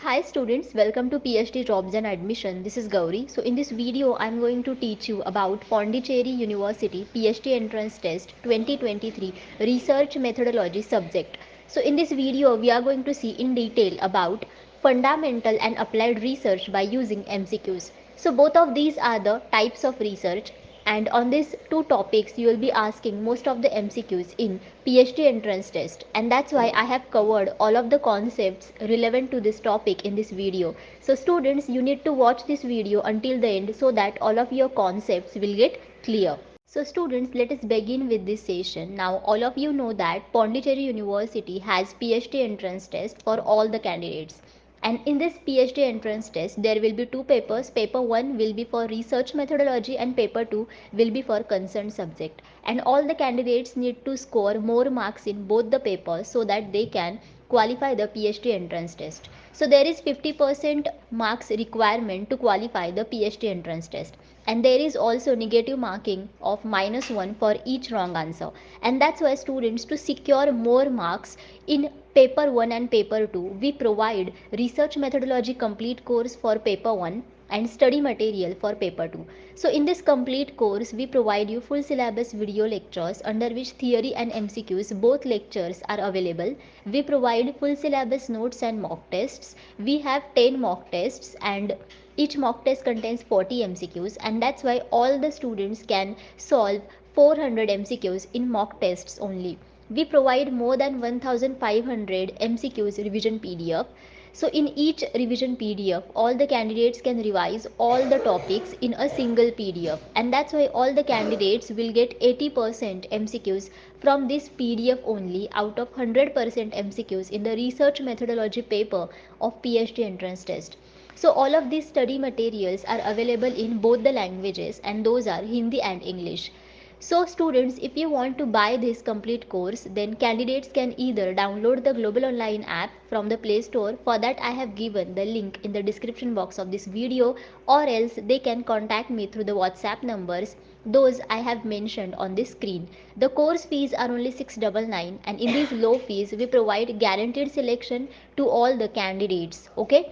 Hi students, welcome to PhD Jobs and Admission. This is Gauri. So in this video, I am going to teach you about Pondicherry University PhD Entrance Test 2023 Research Methodology subject. So in this video, we are going to see in detail about fundamental and applied research by using MCQs. So both of these are the types of research, and on these two topics you will be asking most of the MCQs in PhD entrance test, and that's why I have covered all of the concepts relevant to this topic in this video. So students, you need to watch this video until the end so that all of your concepts will get clear. So students, let us begin with this session. Now all of you know that Pondicherry University has PhD entrance test for all the candidates. And in this PhD entrance test, there will be two papers. Paper 1 will be for research methodology and paper 2 will be for concerned subject. And all the candidates need to score more marks in both the papers so that they can qualify the PhD entrance test. So there is 50% marks requirement to qualify the PhD entrance test. And there is also negative marking of -1 for each wrong answer. And that's why students, to secure more marks in paper 1 and paper 2, we provide research methodology complete course for paper 1 and study material for paper 2. So in this complete course, we provide you full syllabus video lectures under which theory and MCQs both lectures are available. We provide full syllabus notes and mock tests. We have 10 mock tests, and each mock test contains 40 MCQs, and that's why all the students can solve 400 MCQs in mock tests only. We provide more than 1500 MCQs revision PDF. So in each revision PDF, all the candidates can revise all the topics in a single PDF, and that's why all the candidates will get 80% MCQs from this PDF only out of 100% MCQs in the research methodology paper of PhD entrance test. So all of these study materials are available in both the languages, and those are Hindi and English. So students, if you want to buy this complete course, then candidates can either download the Global Online app from the Play Store. For that I have given the link in the description box of this video, or else they can contact me through the WhatsApp numbers. Those I have mentioned on this screen. The course fees are only 699, and in these low fees we provide guaranteed selection to all the candidates. Okay.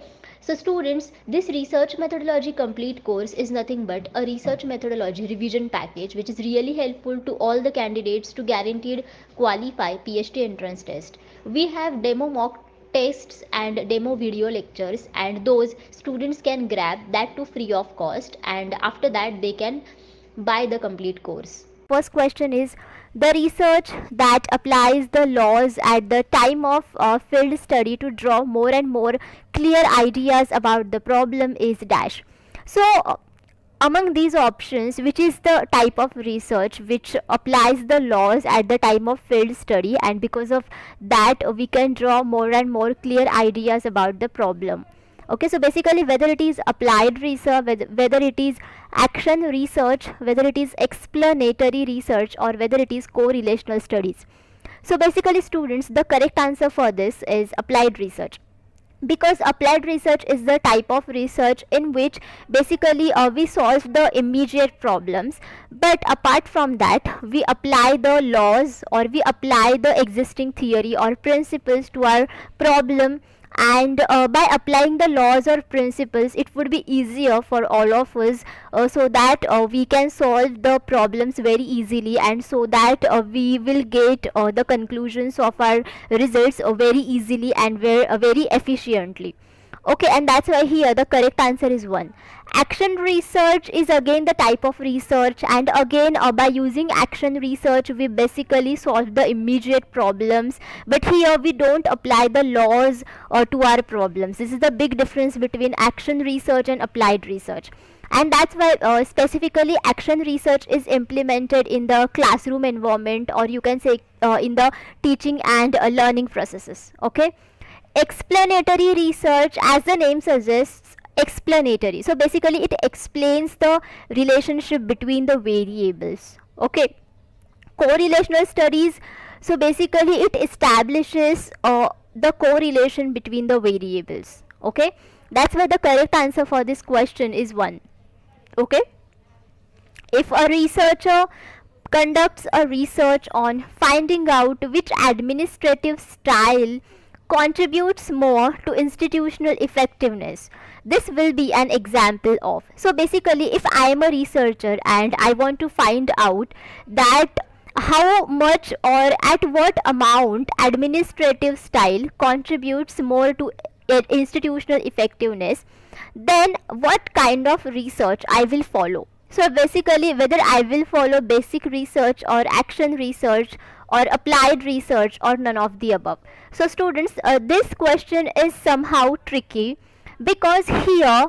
So students, this research methodology complete course is nothing but a research methodology revision package which is really helpful to all the candidates to guaranteed qualify PhD entrance test. We have demo mock tests and demo video lectures, and those students can grab that to free of cost, and after that they can buy the complete course. First question is, the research that applies the laws at the time of field study to draw more and more clear ideas about the problem is dash. So among these options, which is the type of research which applies the laws at the time of field study, and because of that we can draw more and more clear ideas about the problem. Okay, so basically whether it is applied research, whether it is action research, whether it is explanatory research, or whether it is correlational studies. So basically students, the correct answer for this is applied research, because applied research is the type of research in which basically we solve the immediate problems, but apart from that we apply the laws or we apply the existing theory or principles to our problem, and by applying the laws or principles it would be easier for all of us, so that we can solve the problems very easily, and so that we will get the conclusions of our results very easily and very efficiently. Okay, and that's why here the correct answer is 1. Action research is again the type of research, and again by using action research we basically solve the immediate problems, but here we don't apply the laws to our problems. This is the big difference between action research and applied research, and that's why specifically action research is implemented in the classroom environment, or you can say in the teaching and learning processes. Okay. Explanatory research, as the name suggests, explanatory, so basically it explains the relationship between the variables. Okay. Correlational studies, so basically it establishes the correlation between the variables. Okay, that's why the correct answer for this question is 1. Okay. If a researcher conducts a research on finding out which administrative style contributes more to institutional effectiveness. This will be an example of. So basically, if I am a researcher and I want to find out that how much or at what amount administrative style contributes more to institutional effectiveness, then what kind of research I will follow. So basically, whether I will follow basic research or action research or applied research or none of the above. So students, this question is somehow tricky because here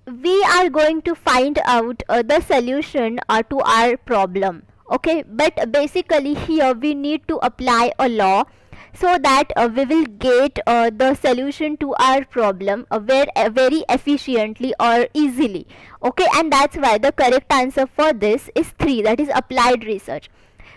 we are going to find out the solution to our problem. Okay, but basically here we need to apply a law so that we will get the solution to our problem very efficiently or easily. Okay, and that's why the correct answer for this is 3, that is applied research.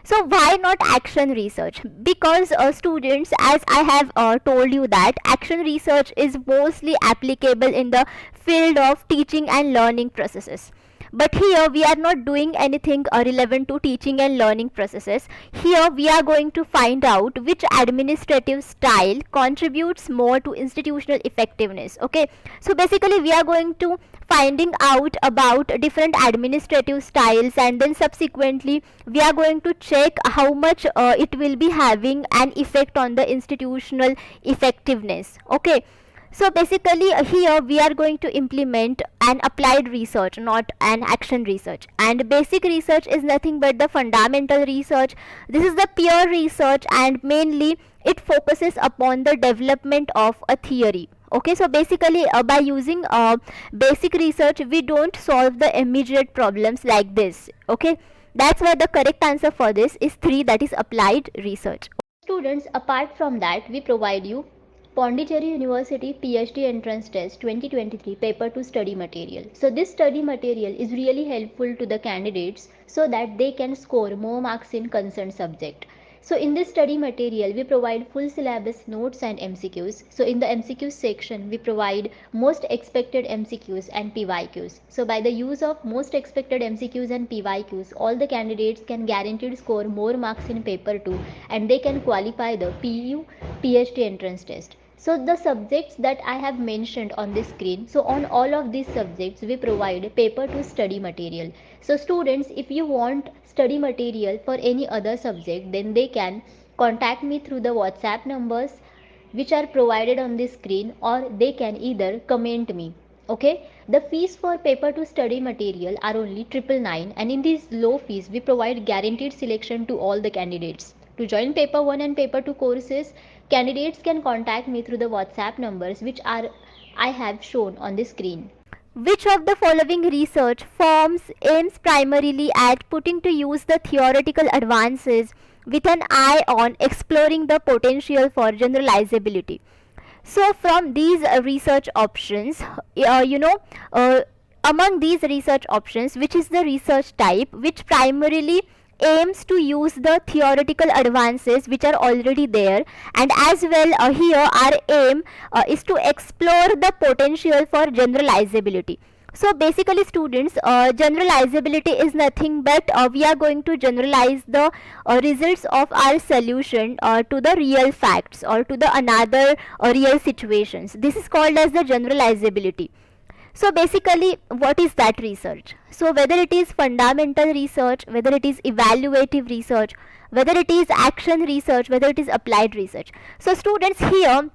So why not action research? Because students, as I have told you, that action research is mostly applicable in the field of teaching and learning processes. But here we are not doing anything relevant to teaching and learning processes. Here we are going to find out which administrative style contributes more to institutional effectiveness. Okay, so basically we are going to finding out about different administrative styles, and then subsequently we are going to check how much it will be having an effect on the institutional effectiveness. Okay, so basically here we are going to implement an applied research, not an action research. And basic research is nothing but the fundamental research. This is the pure research, and mainly it focuses upon the development of a theory. Okay, so basically by using basic research we don't solve the immediate problems like this. Okay, that's why the correct answer for this is 3, that is applied research. Students, apart from that, we provide you Pondicherry University PhD Entrance Test 2023 paper to study material. So this study material is really helpful to the candidates so that they can score more marks in concerned subject. So in this study material, we provide full syllabus notes and MCQs. So in the MCQ section, we provide most expected MCQs and PYQs. So by the use of most expected MCQs and PYQs, all the candidates can guaranteed score more marks in paper 2 and they can qualify the PU PhD entrance test. So the subjects that I have mentioned on this screen, so on all of these subjects we provide paper to study material. So students, if you want study material for any other subject, then they can contact me through the WhatsApp numbers which are provided on this screen, or they can either comment me. Okay, the fees for paper to study material are only 999, and in these low fees we provide guaranteed selection to all the candidates. To join paper 1 and paper 2 courses, candidates can contact me through the WhatsApp numbers which I have shown on the screen. Which of the following research forms aims primarily at putting to use the theoretical advances with an eye on exploring the potential for generalizability? So from these research options, among these research options, which is the research type which primarily aims to use the theoretical advances which are already there, and as well here our aim is to explore the potential for generalizability. So basically students, generalizability is nothing but we are going to generalize the results of our solution to the real facts or to the another real situations. This is called as the generalizability. So basically, what is that research? So whether it is fundamental research, whether it is evaluative research, whether it is action research, whether it is applied research. So students, here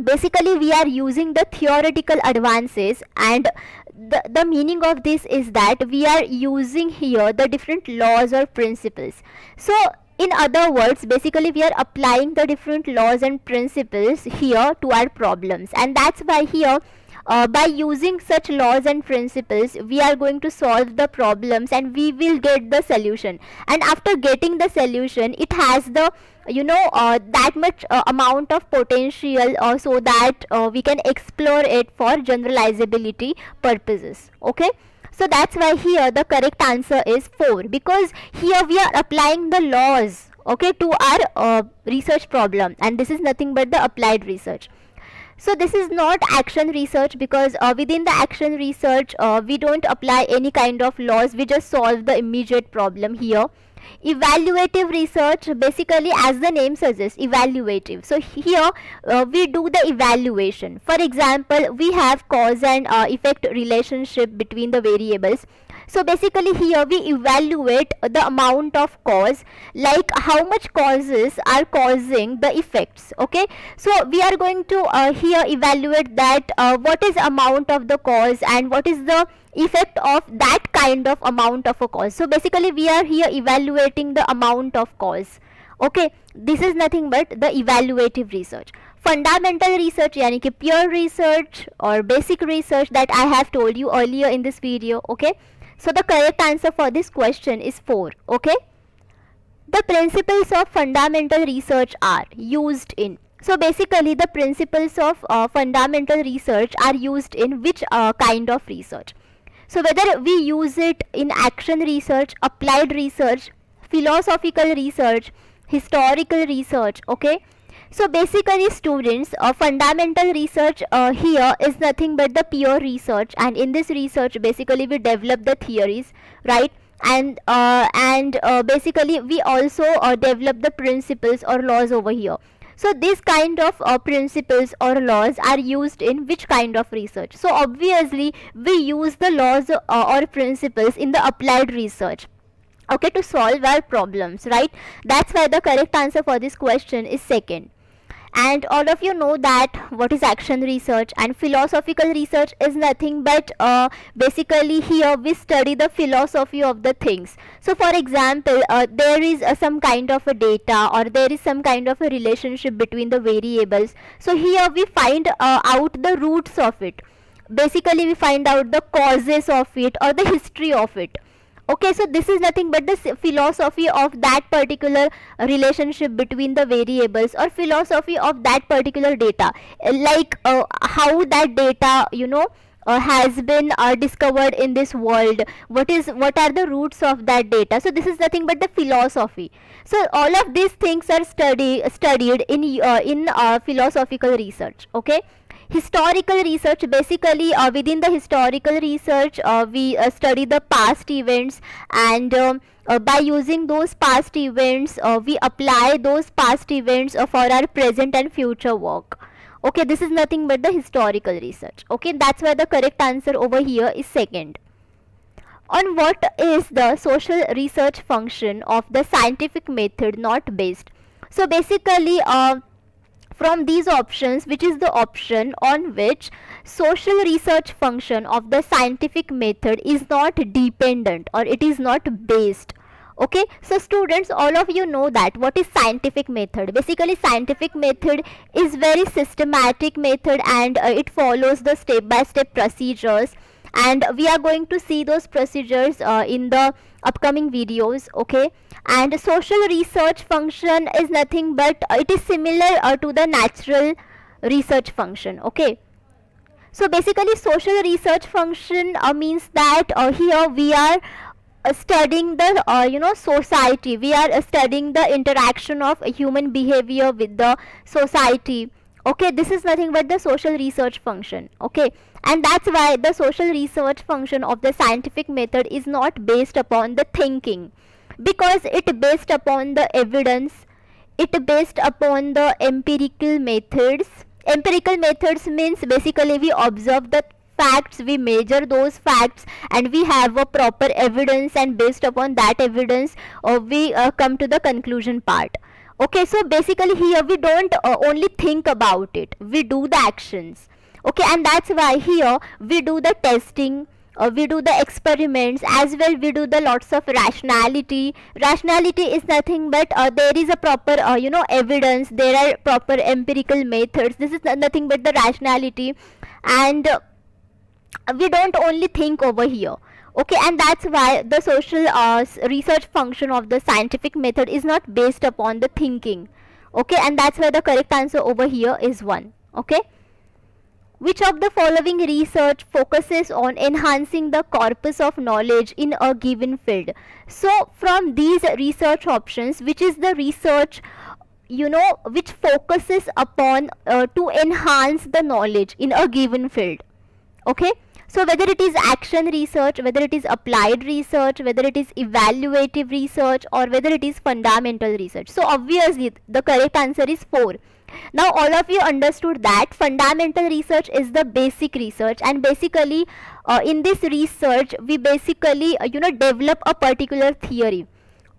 basically we are using the theoretical advances, and the meaning of this is that we are using here the different laws or principles. So in other words, basically we are applying the different laws and principles here to our problems, and that's why here by using such laws and principles we are going to solve the problems and we will get the solution. And after getting the solution, it has the that much amount of potential so that we can explore it for generalizability purposes. Okay, so that's why here the correct answer is 4, because here we are applying the laws, okay, to our research problem, and this is nothing but the applied research. So this is not action research, because within the action research we don't apply any kind of laws, we just solve the immediate problem here. Evaluative research, basically as the name suggests, evaluative. So here we do the evaluation. For example, we have cause and effect relationship between the variables. So basically here we evaluate the amount of cause, like how much causes are causing the effects. Okay, so we are going to here evaluate that what is amount of the cause and what is the effect of that kind of amount of a cause. So basically we are here evaluating the amount of cause. Okay, this is nothing but the evaluative research. Fundamental research, yani ki pure research or basic research, that I have told you earlier in this video. Okay, so the correct answer for this question is 4. Okay, the principles of fundamental research are used in. So basically the principles of fundamental research are used in which kind of research? So whether we use it in action research, applied research, philosophical research, historical research. Okay, so basically students, fundamental research here is nothing but the pure research, and in this research basically we develop the theories, right? And basically we also develop the principles or laws over here. So this kind of principles or laws are used in which kind of research? So obviously we use the laws or principles in the applied research, okay, to solve our problems, right? That's why the correct answer for this question is second. And all of you know that what is action research, and philosophical research is nothing but basically here we study the philosophy of the things. So for example, there is some kind of a data, or there is some kind of a relationship between the variables. So here we find out the roots of it. Basically we find out the causes of it or the history of it. Okay, so this is nothing but the philosophy of that particular relationship between the variables, or philosophy of that particular data, like how that data, you know, has been discovered in this world. What are the roots of that data? So this is nothing but the philosophy. So all of these things are studied in philosophical research. Okay, historical research, basically within the historical research we study the past events, and by using those past events we apply those past events for our present and future work. Okay, this is nothing but the historical research. Okay, that's why the correct answer over here is second. On what is the social research function of the scientific method not based? So basically from these options, which is the option on which social research function of the scientific method is not dependent, or it is not based? Okay, so students, all of you know that what is scientific method. Basically scientific method is very systematic method, and it follows the step by step procedures, and we are going to see those procedures in the upcoming videos. Okay, and social research function is nothing but it is similar to the natural research function. Okay, so basically social research function means that here we are studying the society. We are studying the interaction of human behavior with the society. Okay, this is nothing but the social research function. Okay, and that's why the social research function of the scientific method is not based upon the thinking, because it based upon the evidence, it based upon the empirical methods. Empirical methods means basically we observe the facts, we measure those facts, and we have a proper evidence, and based upon that evidence we come to the conclusion part. Okay, so basically here we don't only think about it, we do the actions. Okay, and that's why here we do the testing, we do the experiments as well, we do the lots of rationality. Rationality is nothing but there is a proper evidence, there are proper empirical methods. This is nothing but the rationality, and we don't only think over here. Okay, and that's why the social research function of the scientific method is not based upon the thinking. Okay, and that's why the correct answer over here is 1. Okay, which of the following research focuses on enhancing the corpus of knowledge in a given field? So from these research options, which is the research which focuses upon to enhance the knowledge in a given field? Okay, so whether it is action research, whether it is applied research, whether it is evaluative research, or whether it is fundamental research. So obviously the correct answer is 4. Now all of you understood that fundamental research is the basic research, and basically in this research we basically develop a particular theory.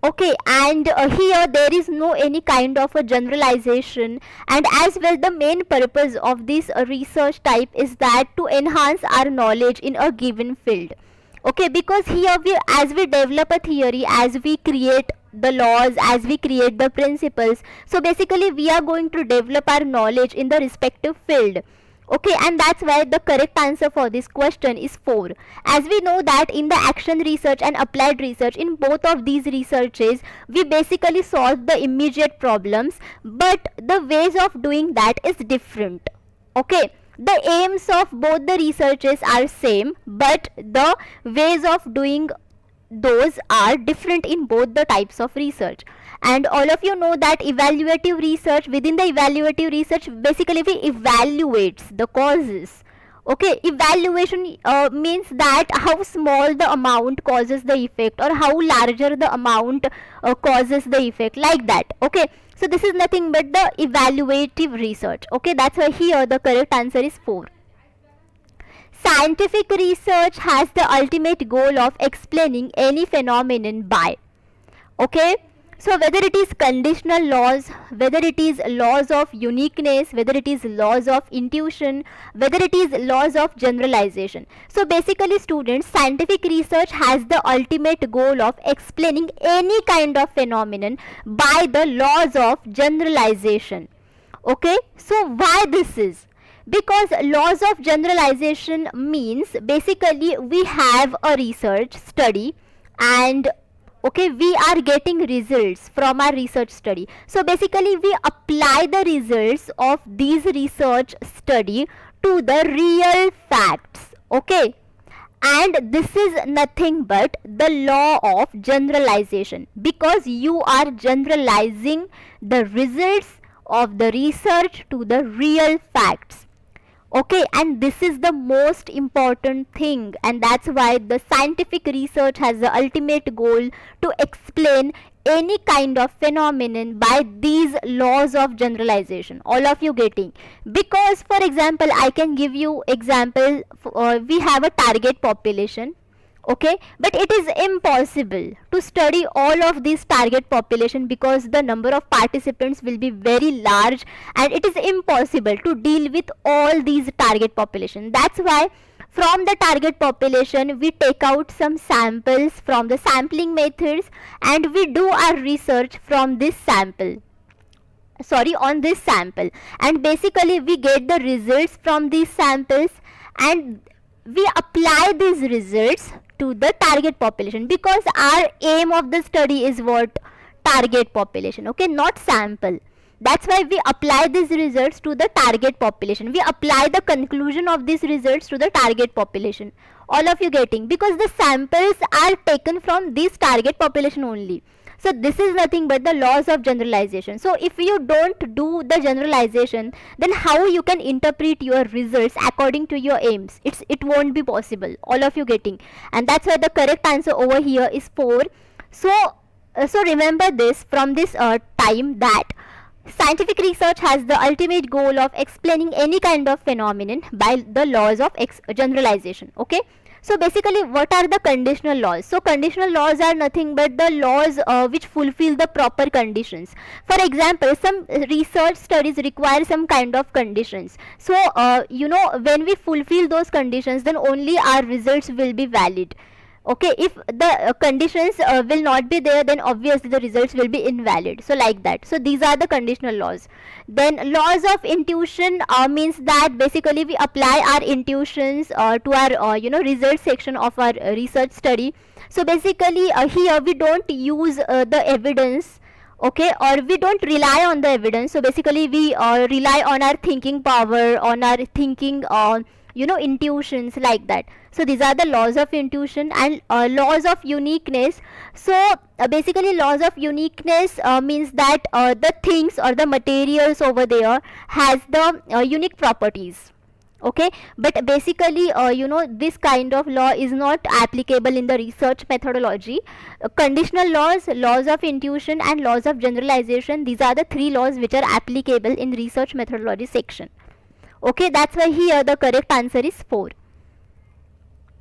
Okay, and here there is no any kind of a generalization, and as well the main purpose of this research type is that to enhance our knowledge in a given field. Okay, because here as we develop a theory, as we create the laws, as we create the principles, so basically we are going to develop our knowledge in the respective field. Okay, and that's why the correct answer for this question is 4. As we know that in the action research and applied research, in both of these researches we basically solve the immediate problems, but the ways of doing that is different. Okay, the aims of both the researches are same, but the ways of doing those are different in both the types of research. And all of you know that evaluative research, within the evaluative research basically we evaluates the causes. Okay, evaluation means that how small the amount causes the effect, or how larger the amount causes the effect, like that. Okay, so this is nothing but the evaluative research. Okay, that's why here the correct answer is 4. Scientific research has the ultimate goal of explaining any phenomenon by. Okay, so whether it is conditional laws, whether it is laws of uniqueness, whether it is laws of intuition, whether it is laws of generalization. So basically students, scientific research has the ultimate goal of explaining any kind of phenomenon by the laws of generalization. Okay, so why this is? Because laws of generalization means basically we have a research study, and okay, we are getting results from our research study. So basically we apply the results of these research study to the real facts. Okay, and this is nothing but the law of generalization, because you are generalizing the results of the research to the real facts. Okay, and this is the most important thing, and that's why the scientific research has the ultimate goal to explain any kind of phenomenon by these laws of generalization. All of you getting? Because for example, I can give you example. We have a target population. Okay, but it is impossible to study all of this target population because the number of participants will be very large, and it is impossible to deal with all these target population. That's why from the target population we take out some samples from the sampling methods, and we do our research from this sample, on this sample, and basically we get the results from these samples, and we apply these results to the target population, because our aim of the study is what? Target population. Okay, not sample. That's why we apply these results to the target population. We apply the conclusion of these results to the target population. All of you getting? Because the samples are taken from this target population only. So this is nothing but the laws of generalization. So if you don't do the generalization, then how you can interpret your results according to your aims? It won't be possible. All of you getting? And that's why the correct answer over here is 4. So remember this from this time, that scientific research has the ultimate goal of explaining any kind of phenomenon by the laws of generalization. Okay. So basically what are the conditional laws? So conditional laws are nothing but the laws which fulfill the proper conditions. For example, some research studies require some kind of conditions. So when we fulfill those conditions, then only our results will be valid. Okay, if the conditions will not be there, then obviously the results will be invalid. So like that. So these are the conditional laws. Then laws of intuition means that basically we apply our intuitions to our result section of our research study. So basically here we don't use the evidence, okay, or we don't rely on the evidence. So basically we rely on our thinking power, on our thinking intuitions, like that. So these are the laws of intuition. And laws of uniqueness. So basically laws of uniqueness means that the things or the materials over there has the unique properties. Okay, but basically this kind of law is not applicable in the research methodology. Conditional laws, laws of intuition, and laws of generalization, these are the three laws which are applicable in research methodology section. Okay, that's why here the correct answer is 4.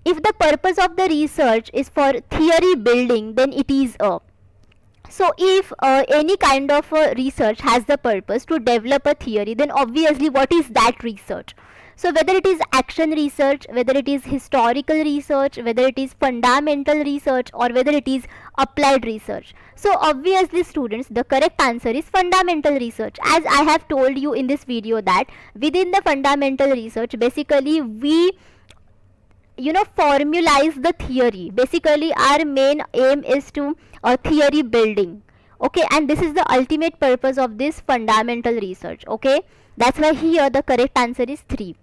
If the purpose of the research is for theory building, then it is a. So if any kind of research has the purpose to develop a theory, then obviously what is that research? So whether it is action research, whether it is historical research, whether it is fundamental research, or whether it is applied research. So obviously students, the correct answer is fundamental research. As I have told you in this video that within the fundamental research, basically we formalize the theory. Basically our main aim is to theory building. Okay, and this is the ultimate purpose of this fundamental research. Okay, that's why here the correct answer is 3.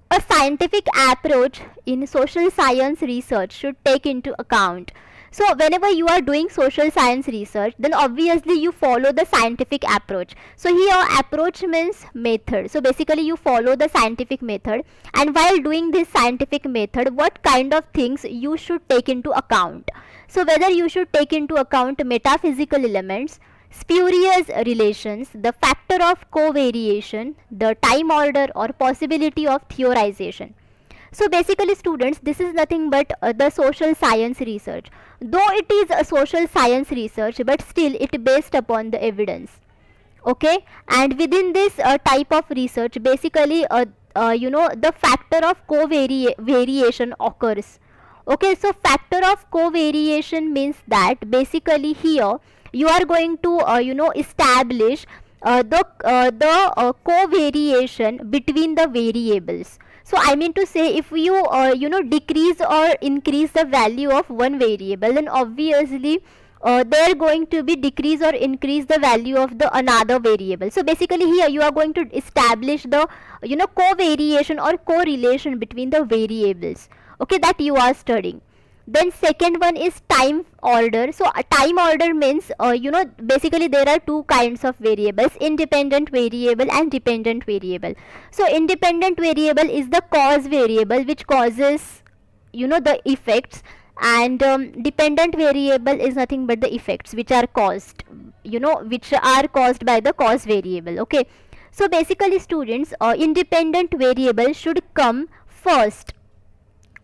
A scientific approach in social science research should take into account. So whenever you are doing social science research, then obviously you follow the scientific approach. So here approach means method. So basically you follow the scientific method, and while doing this scientific method, what kind of things you should take into account. So whether you should take into account metaphysical elements, spurious relations, the factor of covariation, the time order, or possibility of theorization. So basically students, this is nothing but the social science research. Though it is a social science research, but still it based upon the evidence. Okay, and within this type of research, basically the factor of covariation occurs. Okay, so factor of covariation means that basically here you are going to establish the covariation between the variables. So I mean to say, if you decrease or increase the value of one variable, then obviously they are going to be decrease or increase the value of the another variable. So basically here you are going to establish the covariation or correlation between the variables, okay, that you are studying. Then second one is time order. So a time order means basically there are two kinds of variables, independent variable and dependent variable. So independent variable is the cause variable which causes the effects, and dependent variable is nothing but the effects which are caused by the cause variable. Okay, so basically students, independent variable should come first.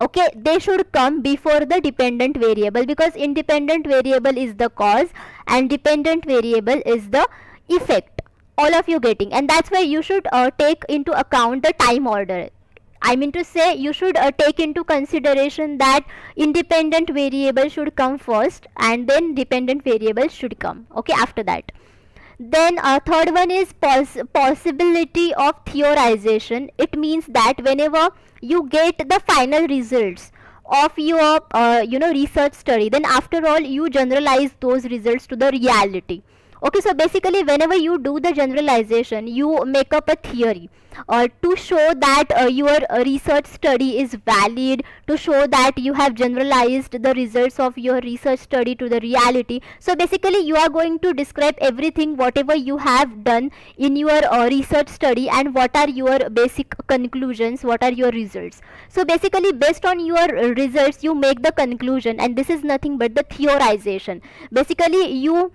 Okay, they should come before the dependent variable, because independent variable is the cause and dependent variable is the effect. All of you getting? And that's why you should take into account the time order. I mean to say, you should take into consideration that independent variable should come first and then dependent variable should come, okay, after that. Then third one is possibility of theorization. It means that whenever you get the final results of your research study, then after all you generalize those results to the reality. Okay, so basically whenever you do the generalization, you make up a theory to show that your research study is valid, to show that you have generalized the results of your research study to the reality. So basically you are going to describe everything, whatever you have done in your research study, and what are your basic conclusions, what are your results. So basically based on your results you make the conclusion, and this is nothing but the theorization. Basically you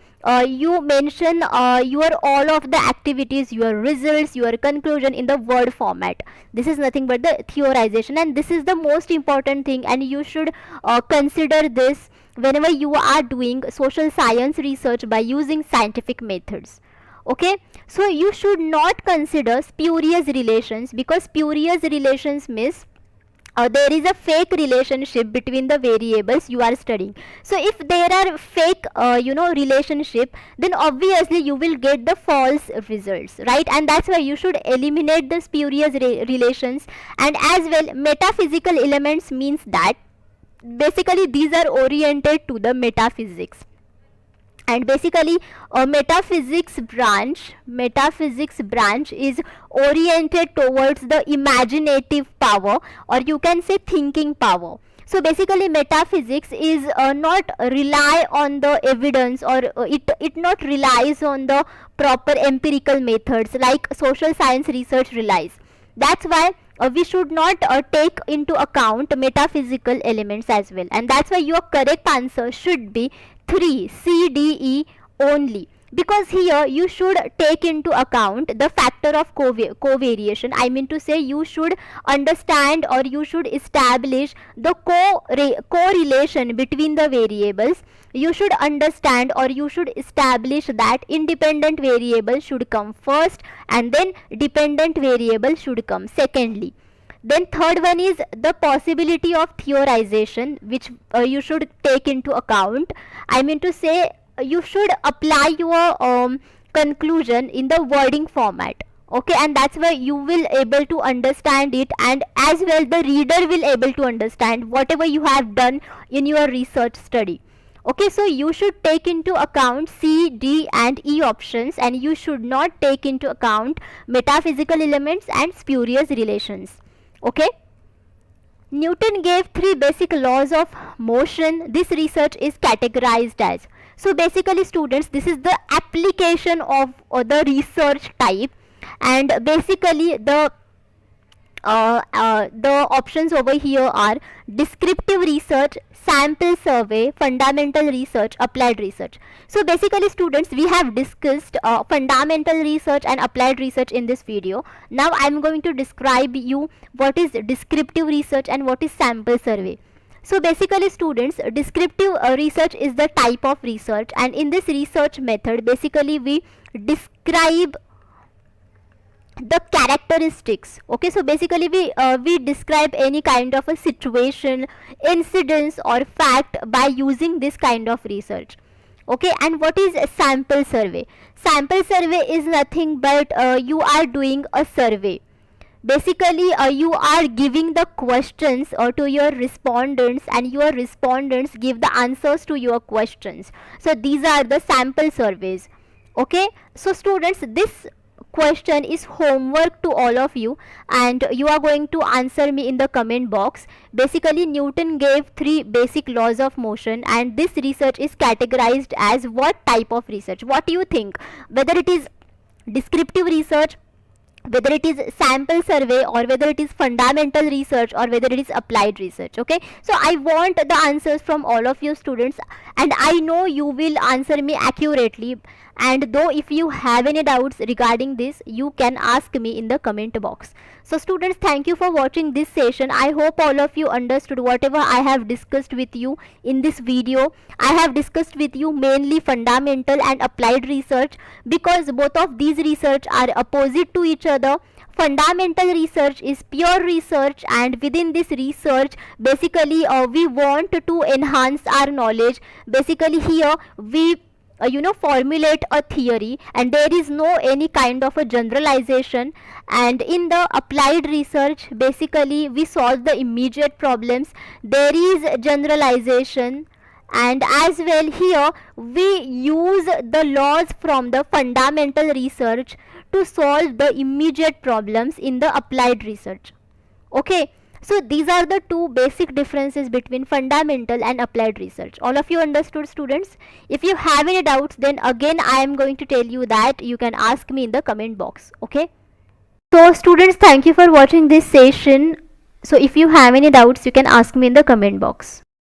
mention your all of the activities, your results, your conclusion in the word format. This is nothing but the theorization, and this is the most important thing, and you should consider this whenever you are doing social science research by using scientific methods. Okay, so you should not consider spurious relations, because spurious relations means there is a fake relationship between the variables you are studying. So if there are fake relationship, then obviously you will get the false results, right? And that's why you should eliminate the spurious relations. And as well, metaphysical elements means that basically these are oriented to the metaphysics. And basically metaphysics branch is oriented towards the imaginative power, or you can say thinking power. So basically metaphysics is not rely on the evidence, or it not relies on the proper empirical methods like social science research relies. That's why we should not take into account metaphysical elements as well, and that's why your correct answer should be 3 C D E only, because here you should take into account the factor of covariation. I mean to say, you should understand or you should establish the correlation between the variables. You should understand or you should establish that independent variable should come first and then dependent variable should come secondly. Then third one is the possibility of theorization, which you should take into account. I mean to say, you should apply your conclusion in the wording format. Okay, and that's why you will able to understand it, and as well the reader will able to understand whatever you have done in your research study. Okay, so you should take into account C, D and E options, and you should not take into account metaphysical elements and spurious relations. Okay, Newton gave 3 basic laws of motion. This research is categorized as. So basically students, this is the application of the research type, and basically the options over here are descriptive research, sample survey, fundamental research, applied research. So basically students, we have discussed fundamental research and applied research in this video. Now I am going to describe you what is descriptive research and what is sample survey. So basically students, descriptive research is the type of research, and in this research method basically we describe the characteristics. Okay, so basically we describe any kind of a situation, incidence or fact by using this kind of research. Okay, and what is a sample survey? Sample survey is nothing but you are doing a survey. Basically you are giving the questions to your respondents, and your respondents give the answers to your questions. So these are the sample surveys. Okay, so students, this question is homework to all of you, and you are going to answer me in the comment box. Basically Newton gave 3 basic laws of motion, and this research is categorized as what type of research? What do you think? Whether it is descriptive research, whether it is sample survey, or whether it is fundamental research, or whether it is applied research. Okay, so I want the answers from all of you students, and I know you will answer me accurately. And though if you have any doubts regarding this, you can ask me in the comment box. So students, thank you for watching this session. I hope all of you understood whatever I have discussed with you in this video. I have discussed with you mainly fundamental and applied research, because both of these research are opposite to each other. Fundamental research is pure research, and within this research basically we want to enhance our knowledge. Basically here we formulate a theory, and there is no any kind of a generalization. And in the applied research basically we solve the immediate problems. There is generalization, and as well here we use the laws from the fundamental research to solve the immediate problems in the applied research. Okay, so these are the 2 basic differences between fundamental and applied research. All of you understood students? If you have any doubts, then again I am going to tell you that you can ask me in the comment box. Okay, so students, thank you for watching this session. So if you have any doubts, you can ask me in the comment box.